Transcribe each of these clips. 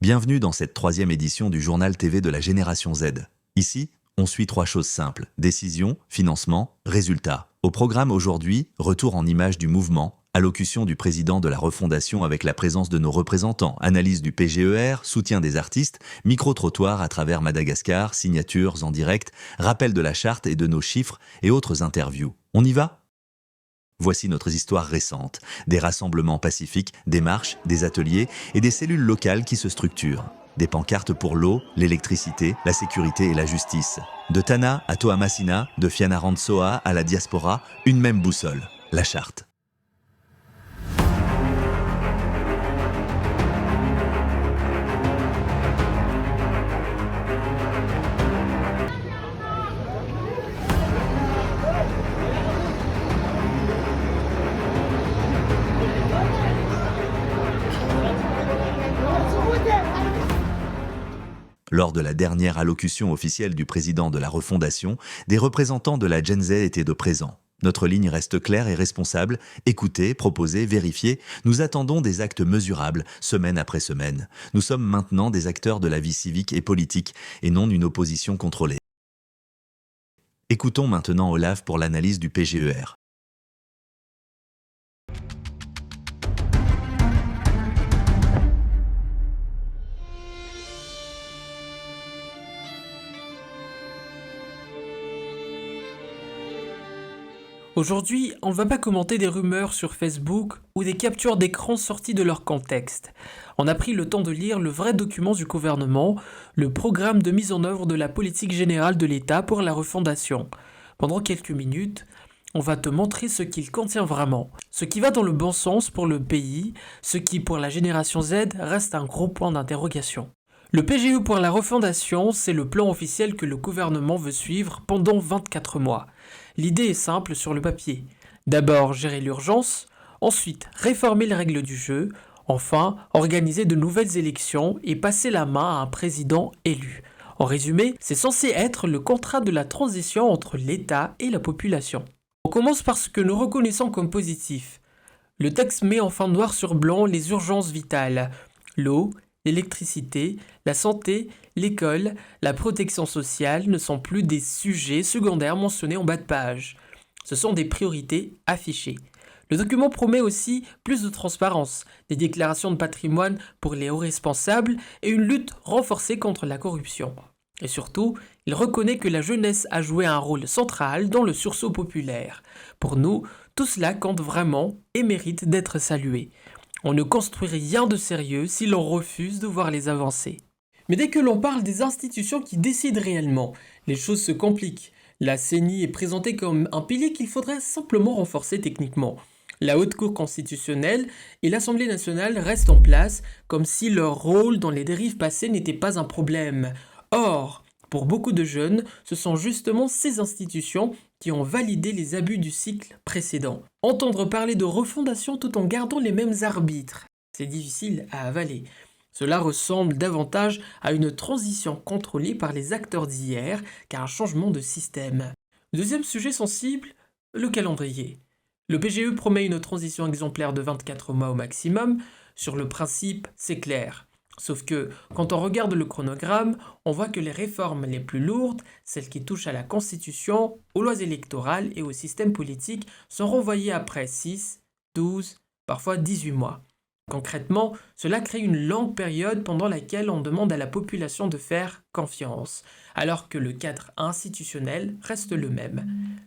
Bienvenue dans cette troisième édition du journal TV de la Génération Z. Ici, on suit trois choses simples: décision, financement, résultat. Au programme aujourd'hui, retour en images du mouvement, allocution du président de la refondation avec la présence de nos représentants, analyse du PGER, soutien des artistes, micro-trottoir à travers Madagascar, signatures en direct, rappel de la charte et de nos chiffres et autres interviews. On y va ? Voici notre histoire récente, des rassemblements pacifiques, des marches, des ateliers et des cellules locales qui se structurent. Des pancartes pour l'eau, l'électricité, la sécurité et la justice. De Tana à Toamasina, de Fianarantsoa à la diaspora, une même boussole, la charte. Lors de la dernière allocution officielle du président de la refondation, des représentants de la Gen Z étaient de présents. Notre ligne reste claire et responsable. Écoutez, proposez, vérifiez. Nous attendons des actes mesurables, semaine après semaine. Nous sommes maintenant des acteurs de la vie civique et politique, et non d'une opposition contrôlée. Écoutons maintenant Olaf pour l'analyse du PGER. Aujourd'hui, on ne va pas commenter des rumeurs sur Facebook ou des captures d'écran sorties de leur contexte. On a pris le temps de lire le vrai document du gouvernement, le programme de mise en œuvre de la politique générale de l'État pour la refondation. Pendant quelques minutes, on va te montrer ce qu'il contient vraiment, ce qui va dans le bon sens pour le pays, ce qui pour la génération Z reste un gros point d'interrogation. Le PGE pour la refondation, c'est le plan officiel que le gouvernement veut suivre pendant 24 mois. L'idée est simple sur le papier. D'abord gérer l'urgence, ensuite réformer les règles du jeu, enfin organiser de nouvelles élections et passer la main à un président élu. En résumé, c'est censé être le contrat de la transition entre l'État et la population. On commence par ce que nous reconnaissons comme positif. Le texte met enfin noir sur blanc les urgences vitales: l'eau, l'électricité, la santé, l'école, la protection sociale ne sont plus des sujets secondaires mentionnés en bas de page. Ce sont des priorités affichées. Le document promet aussi plus de transparence, des déclarations de patrimoine pour les hauts responsables et une lutte renforcée contre la corruption. Et surtout, il reconnaît que la jeunesse a joué un rôle central dans le sursaut populaire. Pour nous, tout cela compte vraiment et mérite d'être salué. On ne construit rien de sérieux si l'on refuse de voir les avancées. Mais dès que l'on parle des institutions qui décident réellement, les choses se compliquent. La CENI est présentée comme un pilier qu'il faudrait simplement renforcer techniquement. La Haute Cour constitutionnelle et l'Assemblée nationale restent en place comme si leur rôle dans les dérives passées n'était pas un problème. Or, pour beaucoup de jeunes, ce sont justement ces institutions qui ont validé les abus du cycle précédent. Entendre parler de refondation tout en gardant les mêmes arbitres, c'est difficile à avaler. Cela ressemble davantage à une transition contrôlée par les acteurs d'hier qu'à un changement de système. Deuxième sujet sensible, le calendrier. Le PGE promet une transition exemplaire de 24 mois au maximum. Sur le principe, c'est clair. Sauf que, quand on regarde le chronogramme, on voit que les réformes les plus lourdes, celles qui touchent à la Constitution, aux lois électorales et au système politique, sont renvoyées après 6, 12, parfois 18 mois. Concrètement, cela crée une longue période pendant laquelle on demande à la population de faire confiance, alors que le cadre institutionnel reste le même.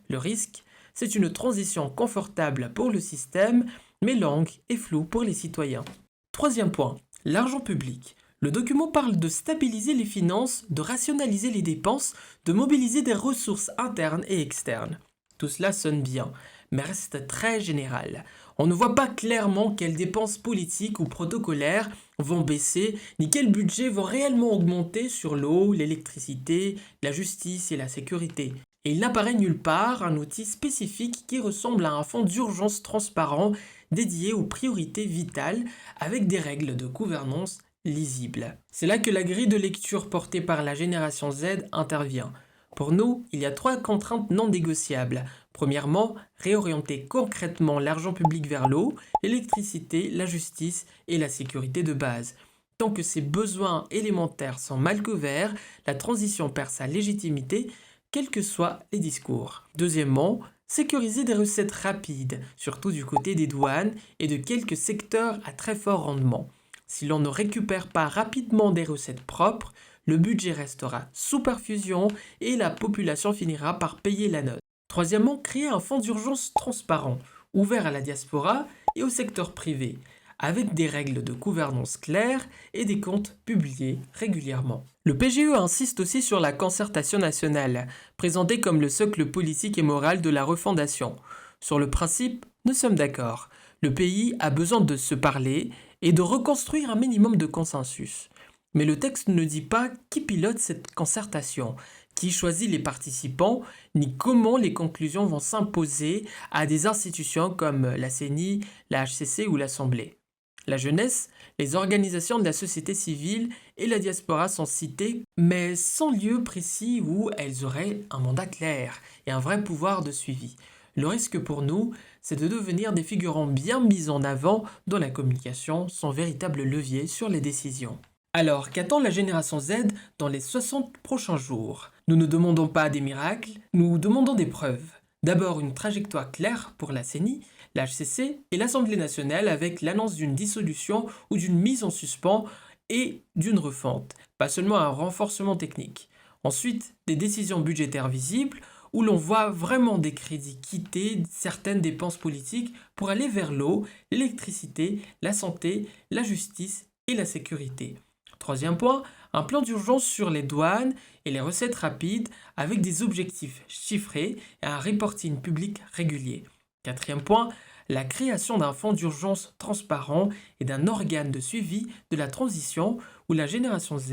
Le risque, c'est une transition confortable pour le système, mais longue et floue pour les citoyens. Troisième point, l'argent public. Le document parle de stabiliser les finances, de rationaliser les dépenses, de mobiliser des ressources internes et externes. Tout cela sonne bien, mais reste très général. On ne voit pas clairement quelles dépenses politiques ou protocolaires vont baisser, ni quels budgets vont réellement augmenter sur l'eau, l'électricité, la justice et la sécurité. Et il n'apparaît nulle part un outil spécifique qui ressemble à un fonds d'urgence transparent dédié aux priorités vitales avec des règles de gouvernance lisibles. C'est là que la grille de lecture portée par la génération Z intervient. Pour nous, il y a 3 contraintes non négociables. Premièrement, réorienter concrètement l'argent public vers l'eau, l'électricité, la justice et la sécurité de base. Tant que ces besoins élémentaires sont mal couverts, la transition perd sa légitimité, quels que soient les discours. Deuxièmement, sécuriser des recettes rapides, surtout du côté des douanes et de quelques secteurs à très fort rendement. Si l'on ne récupère pas rapidement des recettes propres, le budget restera sous perfusion et la population finira par payer la note. Troisièmement, créer un fonds d'urgence transparent, ouvert à la diaspora et au secteur privé, avec des règles de gouvernance claires et des comptes publiés régulièrement. Le PGE insiste aussi sur la concertation nationale, présentée comme le socle politique et moral de la refondation. Sur le principe, nous sommes d'accord. Le pays a besoin de se parler et de reconstruire un minimum de consensus. Mais le texte ne dit pas qui pilote cette concertation, qui choisit les participants, ni comment les conclusions vont s'imposer à des institutions comme la CENI, la HCC ou l'Assemblée. La jeunesse, les organisations de la société civile et la diaspora sont citées, mais sans lieu précis où elles auraient un mandat clair et un vrai pouvoir de suivi. Le risque pour nous, c'est de devenir des figurants bien mis en avant dans la communication sans véritable levier sur les décisions. Alors, qu'attend la génération Z dans les 60 prochains jours ? Nous ne demandons pas des miracles, nous demandons des preuves. D'abord, une trajectoire claire pour la CENI, la HCC et l'Assemblée nationale avec l'annonce d'une dissolution ou d'une mise en suspens et d'une refonte, pas seulement un renforcement technique. Ensuite, des décisions budgétaires visibles où l'on voit vraiment des crédits quitter certaines dépenses politiques pour aller vers l'eau, l'électricité, la santé, la justice et la sécurité. Troisième point, un plan d'urgence sur les douanes et les recettes rapides avec des objectifs chiffrés et un reporting public régulier. Quatrième point, la création d'un fonds d'urgence transparent et d'un organe de suivi de la transition où la génération Z,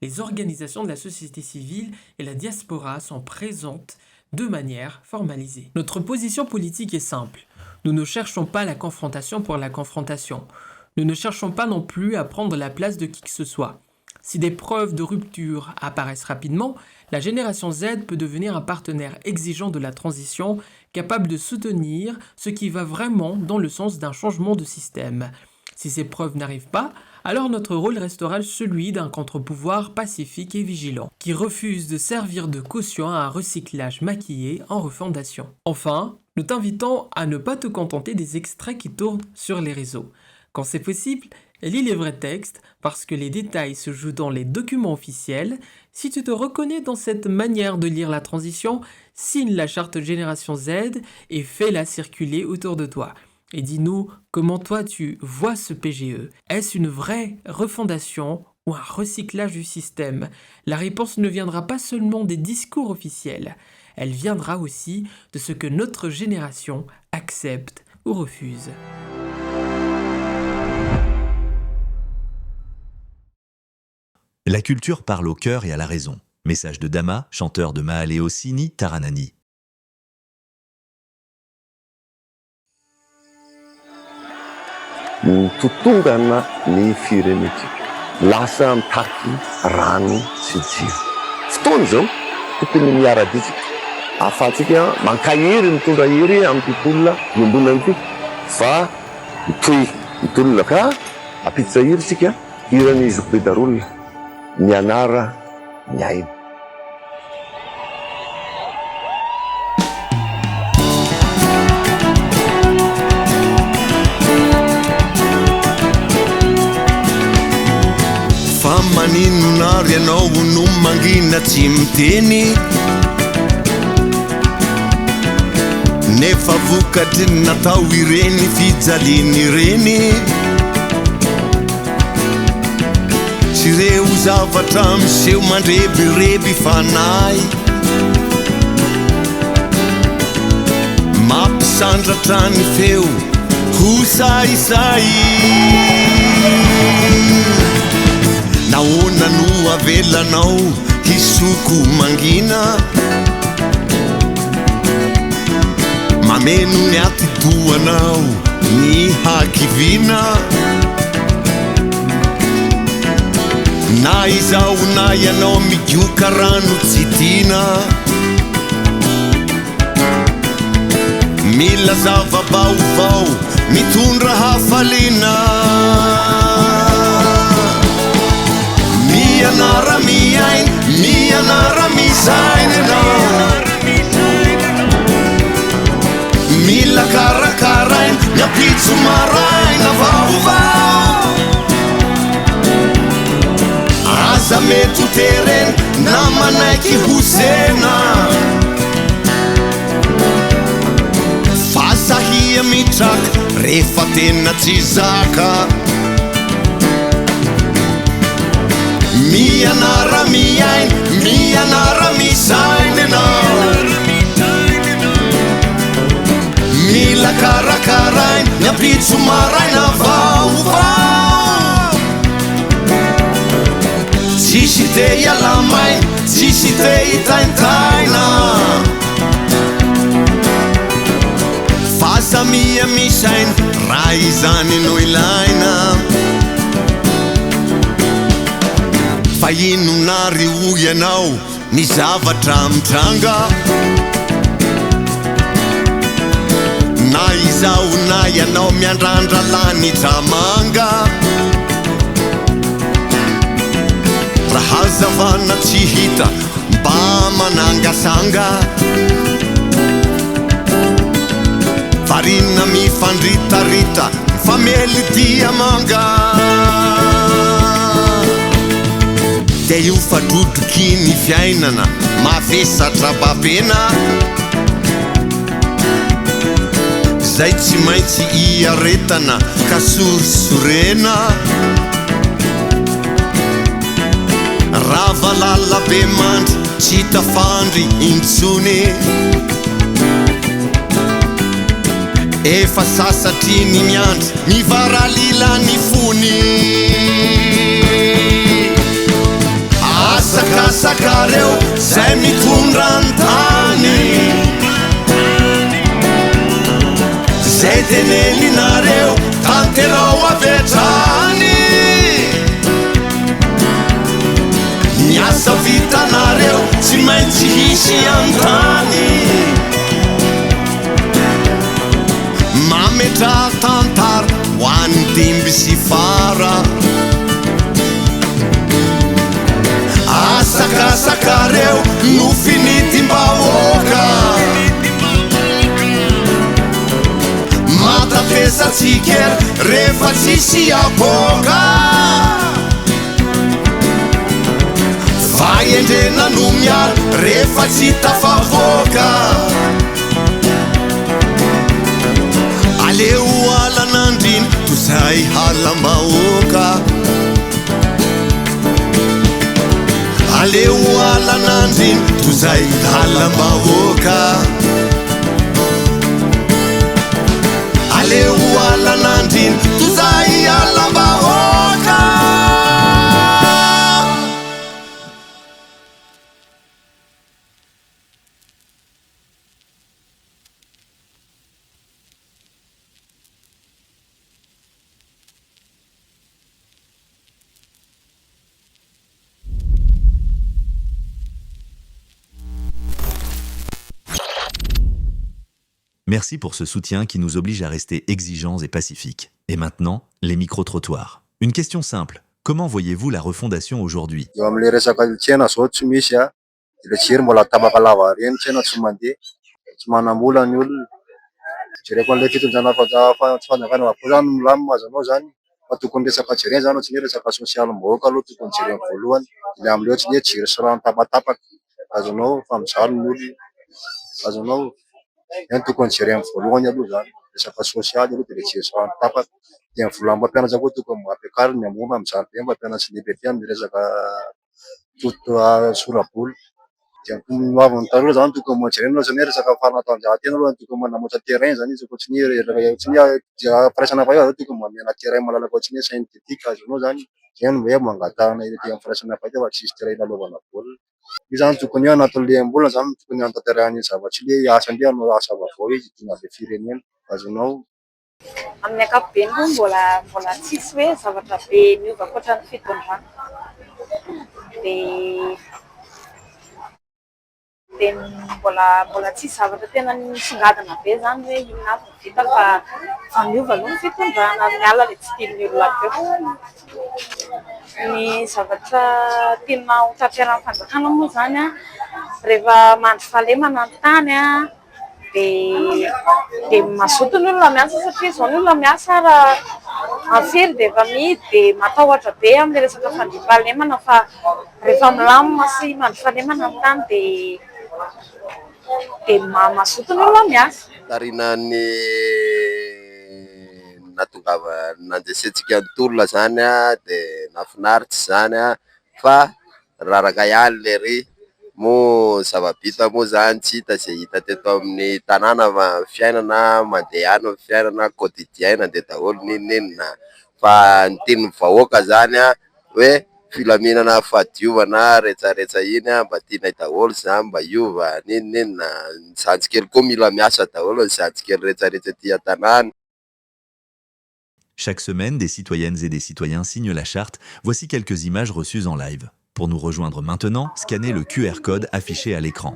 les organisations de la société civile et la diaspora sont présentes de manière formalisée. Notre position politique est simple. Nous ne cherchons pas la confrontation pour la confrontation. Nous ne cherchons pas non plus à prendre la place de qui que ce soit. Si des preuves de rupture apparaissent rapidement, la génération Z peut devenir un partenaire exigeant de la transition, capable de soutenir ce qui va vraiment dans le sens d'un changement de système. Si ces preuves n'arrivent pas, alors notre rôle restera celui d'un contre-pouvoir pacifique et vigilant, qui refuse de servir de caution à un recyclage maquillé en refondation. Enfin, nous t'invitons à ne pas te contenter des extraits qui tournent sur les réseaux. Quand c'est possible, lis les vrais textes parce que les détails se jouent dans les documents officiels. Si tu te reconnais dans cette manière de lire la transition, signe la charte Génération Z et fais-la circuler autour de toi. Et dis-nous comment toi tu vois ce PGE. Est-ce une vraie refondation ou un recyclage du système ? La réponse ne viendra pas seulement des discours officiels, elle viendra aussi de ce que notre génération accepte ou refuse. La culture parle au cœur et à la raison. Message de Dama, chanteur de Mahaleo Sini Taranani. Totongana ny firenetsika lasa mitaky rano sy jiro. Fotoana zao tokony miara-ditsika ahafahantsika mankahery mitondra hery amin'ny tontolona iombonana ity fa mitohy mitolona ka ampitsa hery sika hirany zokibedarolona ny anara ny aina. Fa maninonaro ianao no mangina tsy miteny, nefa vokatry ny natao ireny fijaliany ireny. Tsy reo zavatra miseho mandrebireby fanahy, mampisandratra ny feo ho saisay. Nahoana no avelanao hisoko mangina, mameno ny atidohanao ny hakivina. Na izao na ianao migioka rano tsy tiana, mila zava-baovao mitondra hafaliana. mety tereny na manaiky hosena fasahia mitraka rehefa tena tsy zaka mianara miainy mianara misainy anao mila karakarainy miampitso maraina vaovao tsisy te hialamainy tsisy te hitaintaina fahasamia misainy raha izany no ilaina fa ino nary ho ianao ny zavatra mitranga na izao na ianao miandrandra lanitra manga raha hazavana tsy hita mba manangasanga farina mifandritarita famely diamanga dia io fadrodoky ny fiainana mavesatra babena zay tsy maintsy iaretana ka sorisorena ravalala be mandry tsy tafandry intsony efa sasatry ny miandry mivaralila ny fony asakasakareo zay mitondra ny tany zay teneninareo tanterao avetrany miasa vitanareo tsy maintsy hisy antany mametra tantara ho an'ny dimby sy fara asakasakareo no finitym-bahoaka matapesatsikery rehefa tsisy aboaka vaendrena no miala rehefa tsy tafavoaka aleo alanandriny tozay halam-bahoaka aleo alanandriny tozay halam-bahoaka aleo alanandriny tozay halam-bahoaka Merci pour ce soutien qui nous oblige à rester exigeants et pacifiques. Et maintenant, les micro-trottoirs. Une question simple. Comment voyez-vous la refondation aujourd'hui? eo amin'le resaka tsena zao tsy misy a le jiro mbola tabaka lava reny tsena tsy mandeha tsy manambola ny olona jereko an'le fitondrana fanjakana vapo zany milamy mazanao zany fa tokony resaka jereny zany tsy ny resaka sosialim-bahoaka aloha tokony jereny voalohany le am'le tsy ny jiro sy rano tapatapaka azonao fa mizaly ny olona azonao eny tokony jereny voalohany aloha zany resaka sosialy aloha de le jiro sy rano tapaka dia ny volan'ny mpampianatra koa tokony mampiakariny ny ambony amin'izany be mpampianatra lehibe amin'ny resaka sorabola dia mavony taloha zany tokony majerena sy ny resaka fanatanjahantena aloha tokony manamboatra terrain zany izy koa tsy ny firaisana faheo zany tokony mamena terrain malalaka ohatriny hoe synthétique azonao zany zany hoe mangatahana ety amin'ny firaisana faheo fa tsisy terrain lalaovana baolina io zany tokony hoe anatin'le ambolina zany tokony hanatanterahany zavatra le asany hanao asa vaovao izy tina le firenena azonao amin'ny ankapobeny moa mbola tsisy hoe zavatra be miova ankoatra ny fitondrana de mbola tsisy zavatra tena nisongadina be zany hoe ino avy ny vita fa miova aloha ny fitondrana miala le tsy tian'ny olona teo ny zavatra tiana ho tanterahan'ny fanjakana moa zany a rehefa mandry fahalemana ny tany a dia mazoto ny olona miasa satria izao ny olona miasa raha afery dia efa mihidy dia matahotra be amin'ny resaka fandriam-pahalemana fa rehefa milamina sy mandry-fahalemana amin'ny tany dia mazoto ny olona miasa. Tarinan'ny natongava nandraisentsika ny tolona zany a dia nafinaritra zany a fa raraka ihany le ry moa zava-bita moa zany tsy hita izay hita teto amin'ny tanàna fiainana mandeha any amin'ny fiainana quotidienne dia daholo ninonina fa ny tenin'ny vahoaka zany a hoe filaminana fahadiovana rehetrarehetra iny a mba tianay daholo zany mba hiova ninonina ny zandrikely koa mila miasa daholo ny zandrikely rehetrarehetra ty an-tanàna. Chaque semaine, des citoyennes et des citoyens signent la charte. Voici quelques images reçues en live. Pour nous rejoindre maintenant, scannez le QR code affiché à l'écran.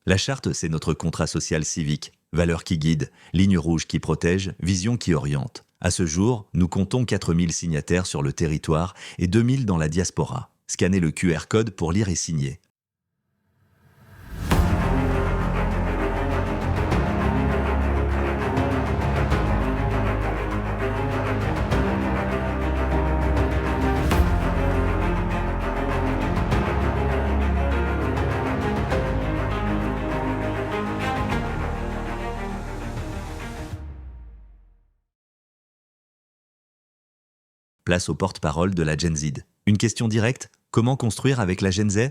La charte, c'est notre contrat social civique. Valeurs qui guident, lignes rouges qui protègent, vision qui oriente. À ce jour, nous comptons 4000 signataires sur le territoire et 2000 dans la diaspora. Scannez le QR code pour lire et signer. Place au porte-parole de la Gen Z. Une question directe, comment construire avec la Gen Z ?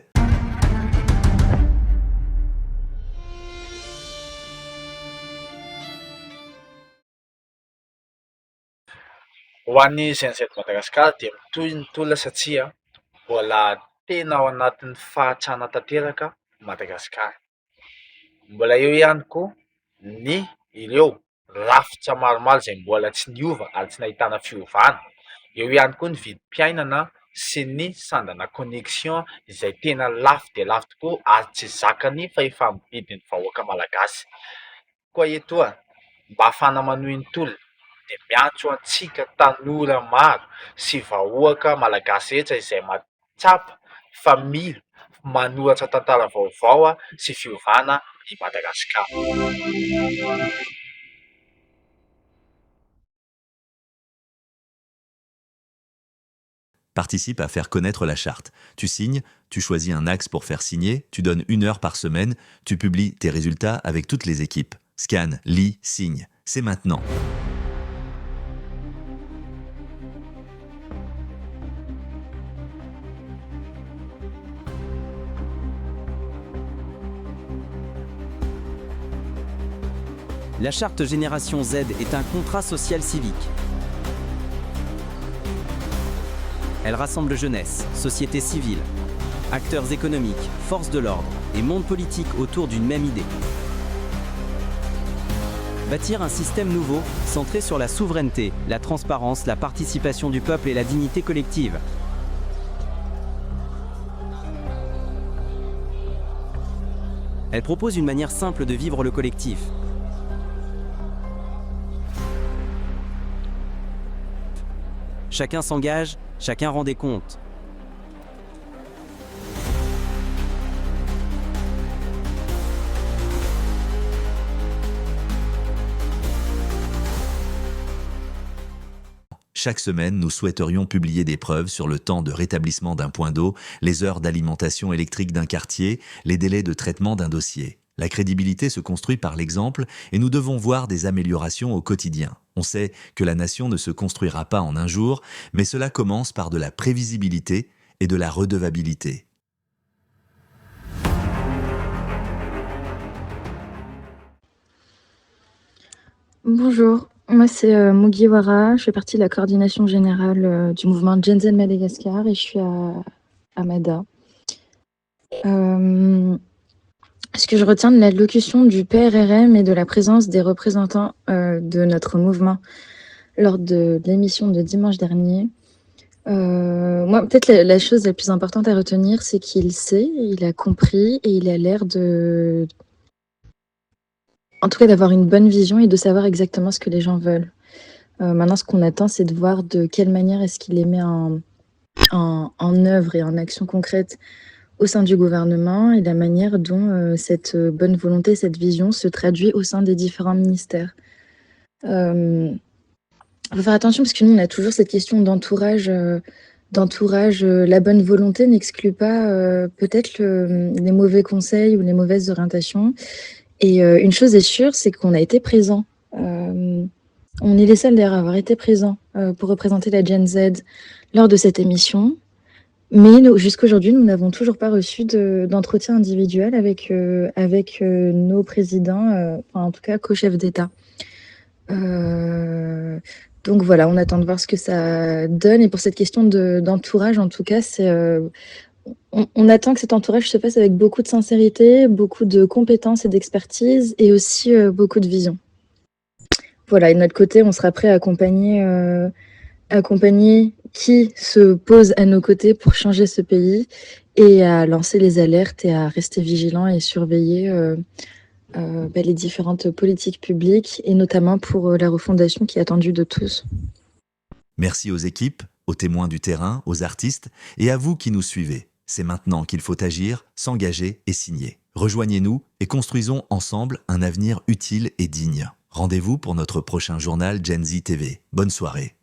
Ho an'ny Gen Z Madagasikara dia mitohy ny tolona satria mbola tena ao anatin'ny fahatsana tanteraka Madagasikara. Mbola eo ihany koa ny ireo rafitra maromaro izay mbola tsy niova ary tsy nahitana fiovana. Eo ihany koa ny vidim-piainana sy ny sandana connexion izay tena lafo dia lafo tokoa ary tsy zakany fa efa mibidin'ny vahoaka malagasy. Koa etoa mba ahafahana manohy ny tolona dia miantso antsika tanora maro sy vahoaka malagasy rehetra izay matsapa fa mila manoratra tantara vaovao sy fiovana i Madagasikara. Participe à faire connaître la charte. Tu signes, tu choisis un axe pour faire signer, tu donnes 1 heure par semaine, tu publies tes résultats avec toutes les équipes. Scanne, lis, signe. C'est maintenant. La charte Génération Z est un contrat social civique. Elle rassemble jeunesse, société civile, acteurs économiques, forces de l'ordre et monde politique autour d'une même idée. Bâtir un système nouveau, centré sur la souveraineté, la transparence, la participation du peuple et la dignité collective. Elle propose une manière simple de vivre le collectif. Chacun s'engage, chacun rend des comptes. Chaque semaine, nous souhaiterions publier des preuves sur le temps de rétablissement d'un point d'eau, les heures d'alimentation électrique d'un quartier, les délais de traitement d'un dossier. La crédibilité se construit par l'exemple et nous devons voir des améliorations au quotidien. On sait que la nation ne se construira pas en un jour, mais cela commence par de la prévisibilité et de la redevabilité. Bonjour, moi c'est Mugiwara, je fais partie de la coordination générale du mouvement Gen Z Madagascar et je suis à Amada. Ce que je retiens de l'allocution du PRRM et de la présence des représentants de notre mouvement lors de l'émission de dimanche dernier, moi, peut-être la chose la plus importante à retenir, c'est qu'il sait, il a compris et il a l'air de, en tout cas, d'avoir une bonne vision et de savoir exactement ce que les gens veulent. Maintenant, ce qu'on attend, c'est de voir de quelle manière est-ce qu'il les met en œuvre et en action concrète au sein du gouvernement et la manière dont cette bonne volonté, cette vision se traduit au sein des différents ministères. Il faut faire attention parce que nous, on a toujours cette question d'entourage. La bonne volonté n'exclut pas peut-être les mauvais conseils ou les mauvaises orientations. Et une chose est sûre, c'est qu'on a été présents. On est les seuls d'ailleurs à avoir été présents pour représenter la Gen Z lors de cette émission. Mais jusqu'à aujourd'hui, nous n'avons toujours pas reçu d'entretien individuel avec nos présidents, en tout cas co-chefs d'État. Donc voilà, on attend de voir ce que ça donne. Et pour cette question d'entourage, en tout cas, on attend que cet entourage se fasse avec beaucoup de sincérité, beaucoup de compétences et d'expertise, et aussi beaucoup de vision. Voilà, et de notre côté, on sera prêt à accompagner qui se pose à nos côtés pour changer ce pays et à lancer les alertes et à rester vigilants et surveiller les différentes politiques publiques et notamment pour la refondation qui est attendue de tous. Merci aux équipes, aux témoins du terrain, aux artistes et à vous qui nous suivez. C'est maintenant qu'il faut agir, s'engager et signer. Rejoignez-nous et construisons ensemble un avenir utile et digne. Rendez-vous pour notre prochain journal Gen Z TV. Bonne soirée.